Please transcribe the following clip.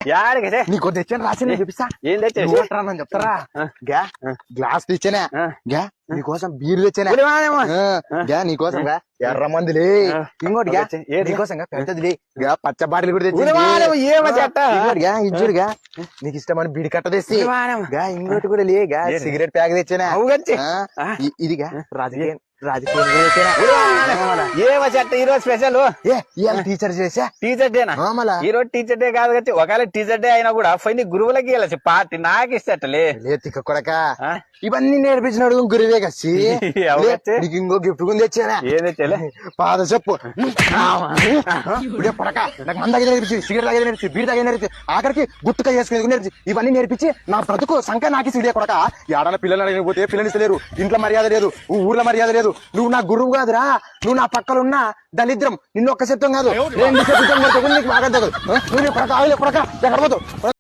యాడికి నీకు తెచ్చాను రాసి నేను చూపిస్తా. ఏం తెచ్చేసి నన్ను చెప్తారా గా గ్లాస్ తెచ్చానా గా నీకోసం బీర్ తెచ్చానా గా నీకోసం గా ఎర్ర మందులే ఇంకోటి గా నీకోసం గా పెద్దదిలే గా పచ్చ బాటిల్ కూడా తెచ్చాగా ఇచ్చుడుగా నీకు ఇష్టమని బీడి కట్ట తెచ్చి గా ఇంకోటి కూడా లే గా సిగరెట్ ప్యాక్ తెచ్చానా ఇదిగా రాజకీయం ఏమో చెట్ట ఈ రోజు స్పెషల్ టీచర్ చేసా టీచర్ డేనా ఈ రోజు టీచర్ డే కాదు కదా ఒకవేళ టీచర్ డే అయినా కూడా ఫైన్ గురువులకి వెళ్ళచ్చు పార్టీ నాకు ఇస్తలే లేతిక కొడక ఇవన్నీ నేర్పించినాడు గురువే కచ్చి నీకు ఇంకో గిఫ్ట్ కొని తెచ్చానా ఏం తెచ్చలే పాద చెప్పు పడక నాకు మంద దగ్గర నేర్పించి సిగరెట్ దగ్గర నేర్పించి బీర్ దగ్గర నేర్పించి ఆఖరికి గుట్టుక చేసుకునేది నేర్పించి ఇవన్నీ నేర్పించి నా బ్రతుకు సంఖ్య నాకు సిడే కొడక ఏడన పిల్లలు అడిగిపోతే పిల్లలు ఇస్తలేరు ఇంట్లో మర్యాద లేదు ఊర్లో మర్యాద లేదు నువ్వు నా గురువు కాదురా నువ్వు నా పక్కలున్న దళిద్రం నిన్ను ఒక్క శబ్దం కాదు 2 శబ్దం నీకు బాగా తగదు నువ్వు కొడక ఎక్కడ పోతావు